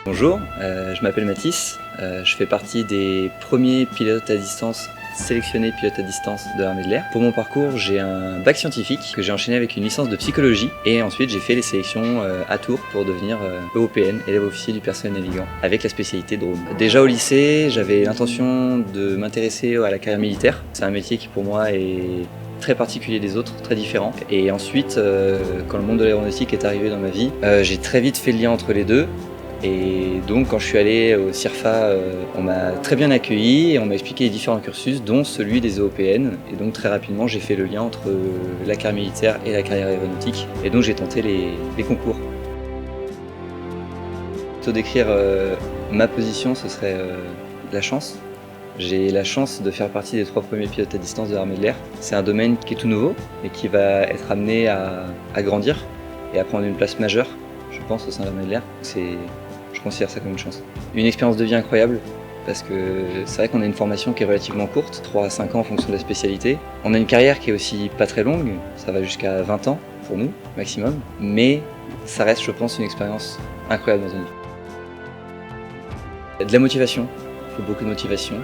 Bonjour, je m'appelle Mathis, je fais partie des premiers pilotes à distance sélectionnés pilotes à distance de l'armée de l'air. Pour mon parcours, j'ai un bac scientifique que j'ai enchaîné avec une licence de psychologie et ensuite j'ai fait les sélections à Tours pour devenir EOPN, élève officier du personnel navigant, avec la spécialité drone. Déjà au lycée, j'avais l'intention de m'intéresser à la carrière militaire. C'est un métier qui pour moi est très particulier des autres, très différent. Et ensuite, quand le monde de l'aéronautique est arrivé dans ma vie, j'ai très vite fait le lien entre les deux. Et donc quand je suis allé au CIRFA, on m'a très bien accueilli et on m'a expliqué les différents cursus, dont celui des EOPN. Et donc très rapidement j'ai fait le lien entre la carrière militaire et la carrière aéronautique. Et donc j'ai tenté les concours. Plutôt décrire ma position, ce serait la chance. J'ai la chance de faire partie des 3 premiers pilotes à distance de l'armée de l'air. C'est un domaine qui est tout nouveau et qui va être amené à grandir et à prendre une place majeure, je pense, au sein de l'armée de l'air. Je considère ça comme une chance. Une expérience de vie incroyable, parce que c'est vrai qu'on a une formation qui est relativement courte, 3 à 5 ans en fonction de la spécialité. On a une carrière qui est aussi pas très longue, ça va jusqu'à 20 ans pour nous, maximum. Mais ça reste, je pense, une expérience incroyable dans une vie. De la motivation, il faut beaucoup de motivation.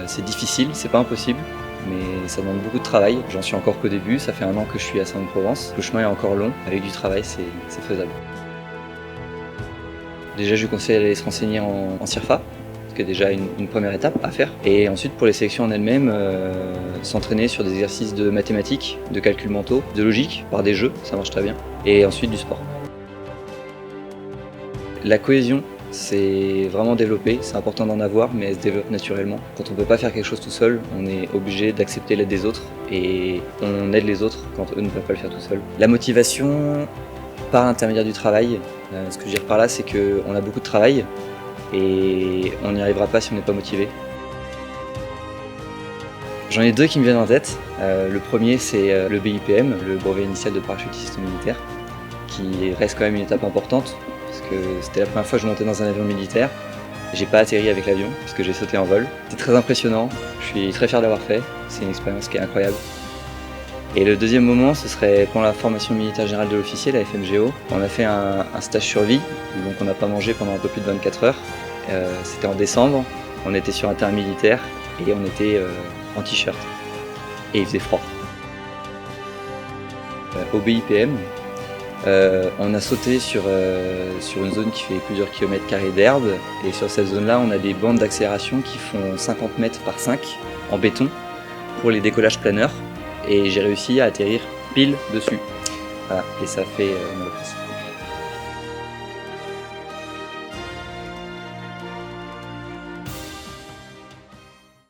C'est difficile, c'est pas impossible, mais ça demande beaucoup de travail. J'en suis encore qu'au début, ça fait 1 an que je suis à Saint-Provence. Le chemin est encore long, avec du travail, c'est faisable. Déjà, je lui conseille d'aller se renseigner en CIRFA, ce qui est déjà une première étape à faire. Et ensuite, pour les sélections en elles-mêmes, s'entraîner sur des exercices de mathématiques, de calculs mentaux, de logique, par des jeux, ça marche très bien. Et ensuite, du sport. La cohésion, c'est vraiment développé, c'est important d'en avoir, mais elle se développe naturellement. Quand on ne peut pas faire quelque chose tout seul, on est obligé d'accepter l'aide des autres et on aide les autres quand eux ne peuvent pas le faire tout seuls. La motivation, par l'intermédiaire du travail, ce que je veux dire par là, c'est qu'on a beaucoup de travail et on n'y arrivera pas si on n'est pas motivé. J'en ai 2 qui me viennent en tête. Le premier, c'est le BIPM, le brevet initial de parachutiste militaire, qui reste quand même une étape importante, parce que c'était la première fois que je montais dans un avion militaire. J'ai pas atterri avec l'avion, parce que j'ai sauté en vol. C'était très impressionnant, je suis très fier d'avoir fait, c'est une expérience qui est incroyable. Et le deuxième moment, ce serait pendant la formation militaire générale de l'officier, la FMGO. On a fait un stage survie, donc on n'a pas mangé pendant un peu plus de 24 heures. C'était en décembre, on était sur un terrain militaire et on était en t-shirt. Et il faisait froid. Au BIPM, on a sauté sur une zone qui fait plusieurs kilomètres carrés d'herbe. Et sur cette zone-là, on a des bandes d'accélération qui font 50 mètres par 5 en béton pour les décollages planeurs. Et j'ai réussi à atterrir pile dessus. Voilà, et ça fait mal aux fesses.